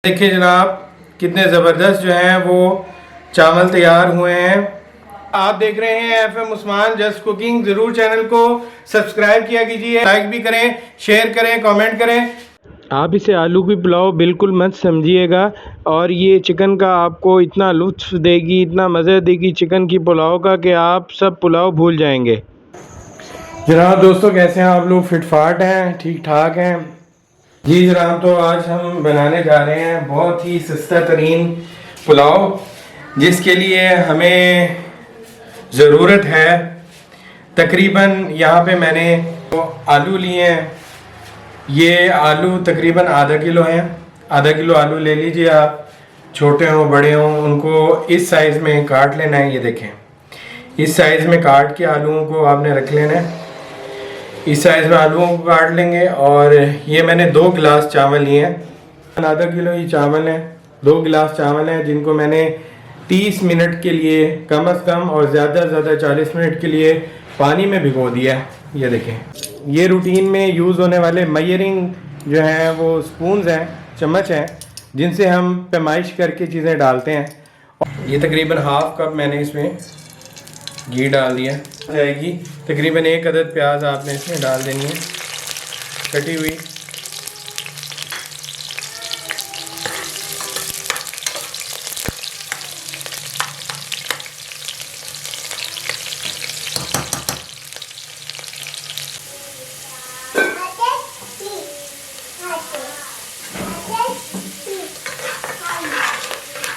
देखिए जनाब, कितने ज़बरदस्त जो हैं वो चावल तैयार हुए हैं। आप देख रहे हैं FM उस्मान जस्ट कुकिंग। ज़रूर चैनल को सब्सक्राइब किया कीजिए, लाइक भी करें, शेयर करें, कमेंट करें। आप इसे आलू की पुलाव बिल्कुल मत समझिएगा और ये चिकन का आपको इतना लुत्फ़ देगी, इतना मज़ा देगी चिकन की पुलाव का कि आप सब पुलाव भूल जाएंगे। जनाब दोस्तों, कैसे हैं आप लोग? फिटफाट हैं, ठीक ठाक हैं जी जनाब। तो आज हम बनाने जा रहे हैं बहुत ही सस्ता तरीन पुलाव, जिसके लिए हमें ज़रूरत है तकरीबन, यहाँ पे मैंने आलू लिए हैं। ये आलू तकरीबन आधा किलो हैं। आधा किलो आलू ले लीजिए आप, छोटे हों बड़े हों, उनको इस साइज़ में काट लेना है। ये देखें, इस साइज़ में काट के आलूओं को आपने रख लेना है। इस साइज़ में आलूओं को काट लेंगे। और ये मैंने 2 गिलास चावल लिए हैं। आधा किलो ही चावल हैं, 2 गिलास चावल हैं, जिनको मैंने 30 मिनट के लिए कम अज़ कम और ज़्यादा से ज़्यादा 40 मिनट के लिए पानी में भिगो दिया है। ये देखें, ये रूटीन में यूज़ होने वाले मयरिंग जो हैं वो स्पून्स हैं, चम्मच हैं, जिनसे हम पैमाइश करके चीज़ें डालते हैं। ये तकरीबन हाफ कप मैंने इसमें घी डाल दिया जाएगी। तकरीबन 1 अदद प्याज आपने इसमें डाल देनी है, कटी हुई।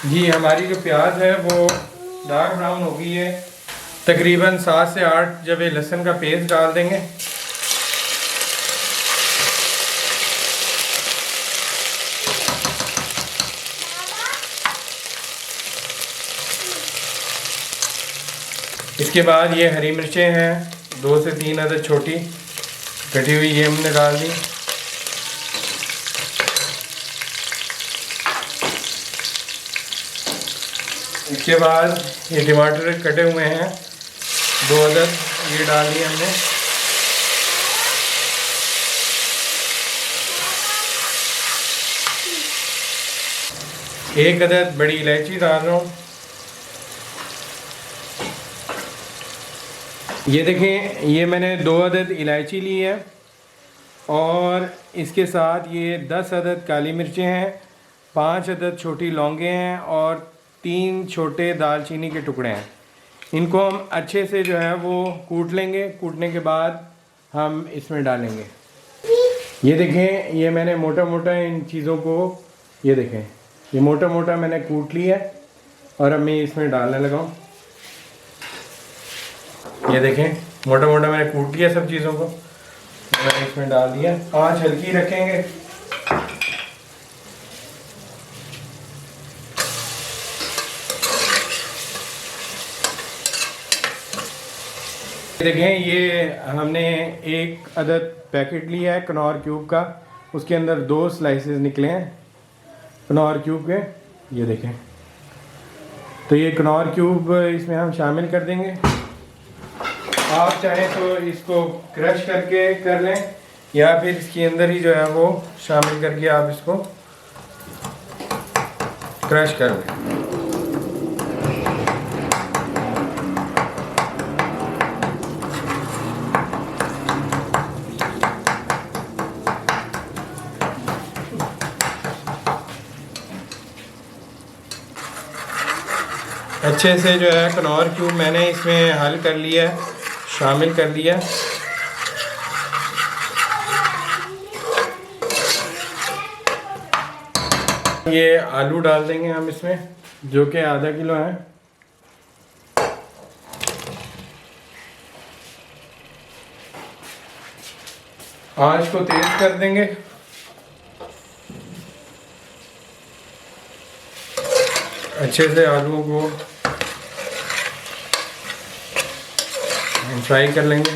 जी हमारी जो प्याज है वो डार्क ब्राउन हो गई है। तकरीबन 7 से 8 जब ये लहसुन का पेस्ट डाल देंगे। इसके बाद ये हरी मिर्चें हैं, 2 से 3 अदद छोटी कटी हुई, ये हमने डाल दी। इसके बाद ये टमाटर कटे हुए हैं 2 अदद, ये डाल दिए हमने। एक अदद बड़ी इलायची डाल रहा हूँ। ये देखें, ये मैंने 2 अदद इलायची ली है और इसके साथ ये 10 अदद काली मिर्चें हैं, 5 अदद छोटी लौंगे हैं और 3 छोटे दालचीनी के टुकड़े हैं। इनको हम अच्छे से जो है वो कूट लेंगे। कूटने के बाद हम इसमें डालेंगे। ये देखें, ये मैंने मोटा मोटा इन चीज़ों को, ये देखें, ये मोटा मोटा मैंने कूट लिया है और अब मैं इसमें डालने लगा हूँ। ये देखें, मोटा मोटा मैंने कूट लिया सब चीज़ों को, मैंने इसमें डाल दिया। आँच हल्की रखेंगे। देखें, ये हमने 1 अदद पैकेट लिया है कनौर क्यूब का, उसके अंदर 2 स्लाइसेस निकले हैं कनौर क्यूब के। ये देखें, तो ये कनौर क्यूब इसमें हम शामिल कर देंगे। आप चाहें तो इसको क्रश करके कर लें या फिर इसके अंदर ही जो है वो शामिल करके आप इसको क्रश कर लें। अच्छे से जो है कनौर क्यूब मैंने इसमें हल कर लिया है, शामिल कर लिया। ये आलू डाल देंगे हम इसमें, जो कि आधा किलो है। आंच को तेज कर देंगे। अच्छे से आलूओं को हम फ्राई कर लेंगे।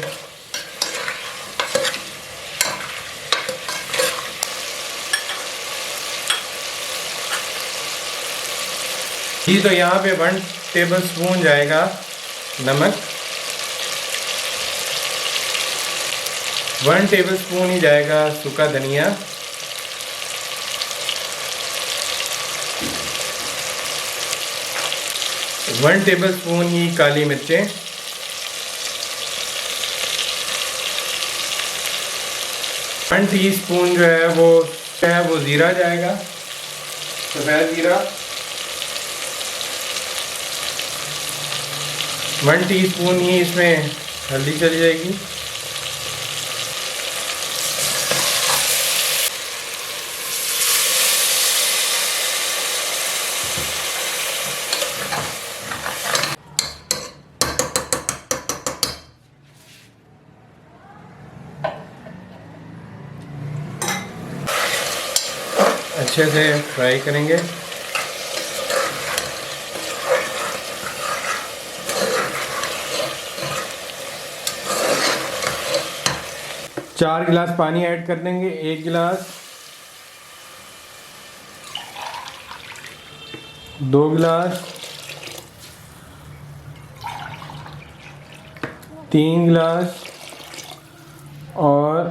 जी तो यहाँ पे 1 टेबलस्पून जाएगा नमक, 1 टेबलस्पून ही जाएगा सूखा धनिया, 1 टेबलस्पून ही काली मिर्चें, 1 टीस्पून जो है वो ज़ीरा जाएगा, सफ़ेद ज़ीरा, 1 टीस्पून ही इसमें हल्दी चली जाएगी, अच्छे से फ्राई करेंगे। चार गिलास पानी ऐड कर देंगे, 1 गिलास, 2 गिलास, 3 गिलास और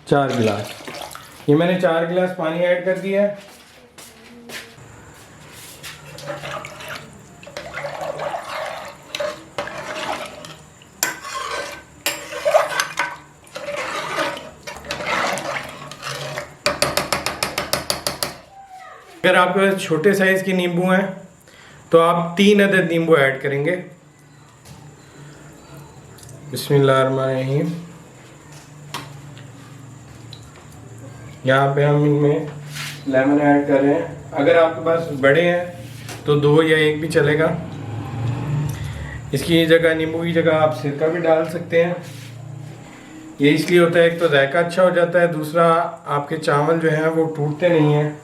4 गिलास। ये मैंने 4 गिलास पानी ऐड कर दिया है। अगर आपके पास छोटे साइज के नींबू हैं तो आप 3 अदद नींबू ऐड करेंगे। बिस्मिल्लाहिर्रहमानिर्रहीम। यहाँ पे हम इनमें लेमन ऐड कर रहे हैं। अगर आपके पास बड़े हैं तो 2 या 1 भी चलेगा। इसकी जगह, नींबू की जगह आप सिरका भी डाल सकते हैं। ये इसलिए होता है, एक तो जायका अच्छा हो जाता है, दूसरा आपके चावल जो हैं वो टूटते नहीं हैं।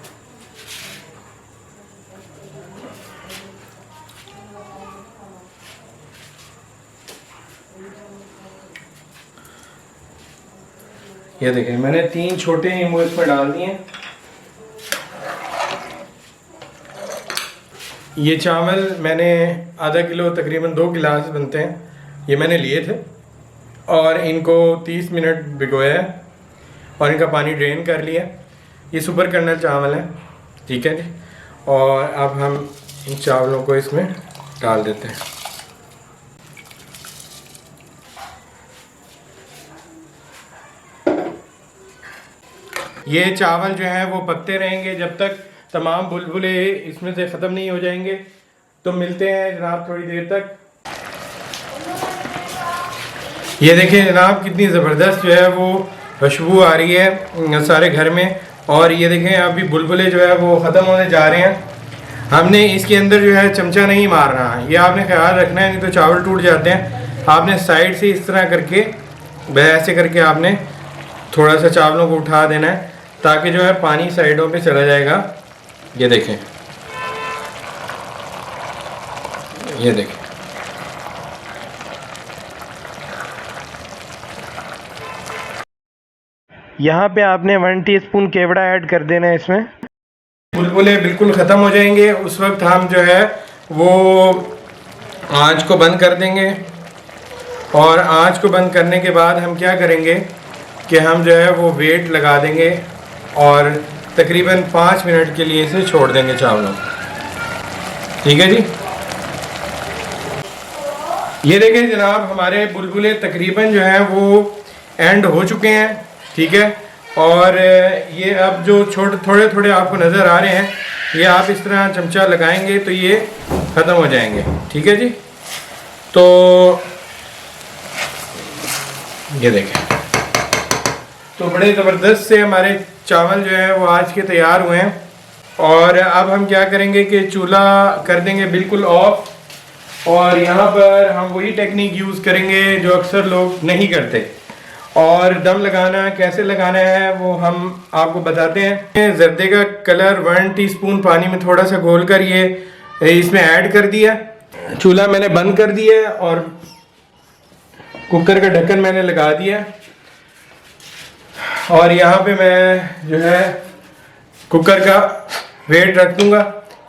ये देखिए मैंने 3 छोटे नींबू इसमें डाल दिए। ये चावल मैंने आधा किलो, तकरीबन 2 गिलास बनते हैं, ये मैंने लिए थे और इनको 30 मिनट भिगोया है और इनका पानी ड्रेन कर लिया। ये सुपर कर्नल चावल है, ठीक है जी। और अब हम इन चावलों को इसमें डाल देते हैं। ये चावल जो हैं वो पकते रहेंगे जब तक तमाम बुलबुले इसमें से ख़त्म नहीं हो जाएंगे। तो मिलते हैं जनाब थोड़ी देर तक। ये देखिए जनाब कितनी ज़बरदस्त जो है वो खुशबू आ रही है सारे घर में। और ये देखें अभी बुलबुले जो है वो ख़त्म होने जा रहे हैं। हमने इसके अंदर जो है चमचा नहीं मारना है, ये आपने ख्याल रखना है, नहीं तो चावल टूट जाते हैं। आपने साइड से इस तरह करके, ऐसे करके आपने थोड़ा सा चावलों को उठा देना है ताकि जो है पानी साइडों पे चला जाएगा। ये देखें, ये देखें, यहाँ पे आपने 1 टीस्पून केवड़ा ऐड कर देना है इसमें। बुलबुले बिल्कुल ख़त्म हो जाएंगे, उस वक्त हम जो है वो आंच को बंद कर देंगे। और आंच को बंद करने के बाद हम क्या करेंगे कि हम जो है वो वेट लगा देंगे और तकरीबन 5 मिनट के लिए इसे छोड़ देंगे चावलों को, ठीक है जी। ये देखें जनाब हमारे बुलबुले तकरीबन जो हैं वो एंड हो चुके हैं, ठीक है। और ये अब जो थोड़े थोड़े आपको नज़र आ रहे हैं, ये आप इस तरह चमचा लगाएंगे तो ये ख़त्म हो जाएंगे, ठीक है जी। तो ये देखें, तो बड़े ज़बरदस्त से हमारे चावल जो है वो आज के तैयार हुए हैं। और अब हम क्या करेंगे कि चूल्हा कर देंगे बिल्कुल ऑफ। और यहाँ पर हम वही टेक्निक यूज़ करेंगे जो अक्सर लोग नहीं करते। और दम लगाना कैसे लगाना है वो हम आपको बताते हैं। जर्दे का कलर 1 टीस्पून पानी में थोड़ा सा घोल कर ये इसमें ऐड कर दिया। चूल्हा मैंने बंद कर दिया और कुकर का ढक्कन मैंने लगा दिया। और यहाँ पे मैं जो है कुकर का वेट रख दूंगा।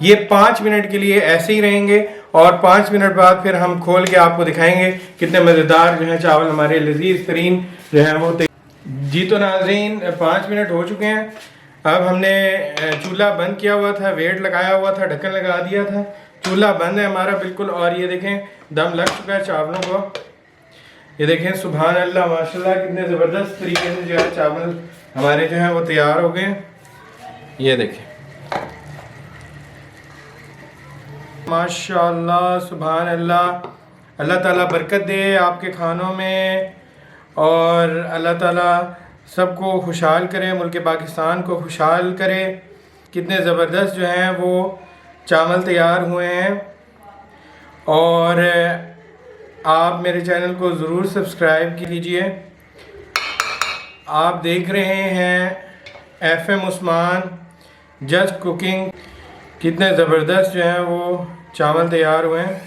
ये 5 मिनट के लिए ऐसे ही रहेंगे और 5 मिनट बाद फिर हम खोल के आपको दिखाएंगे कितने मज़ेदार जो है चावल हमारे लजीज तरीन जो है वो जी। तो नाजरीन 5 मिनट हो चुके हैं। अब हमने चूल्हा बंद किया हुआ था, वेट लगाया हुआ था, ढक्कन लगा दिया था। चूल्हा बंद है हमारा बिल्कुल। और ये देखें दम लग चुका है चावलों को। ये देखें सुभान अल्लाह माशाल्लाह कितने ज़बरदस्त तरीके से जो है चावल हमारे जो हैं वो तैयार हो गए। ये देखें माशाल्लाह सुभान अल्लाह। अल्लाह ताला बरकत दे आपके खानों में और अल्लाह ताला सबको खुशहाल करे, मुल्क पाकिस्तान को खुशहाल करे। कितने ज़बरदस्त जो हैं वो चावल तैयार हुए हैं। और आप मेरे चैनल को ज़रूर सब्सक्राइब कीजिए। आप देख रहे हैं FM उस्मान जस्ट कुकिंग। कितने ज़बरदस्त जो हैं वो चावल तैयार हुए हैं।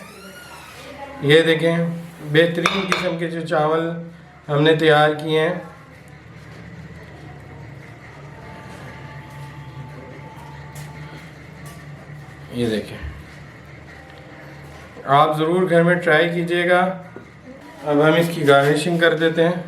ये देखें बेहतरीन किस्म के जो चावल हमने तैयार किए हैं। ये देखें आप ज़रूर घर में ट्राई कीजिएगा। अब हम इसकी गार्निशिंग कर देते हैं।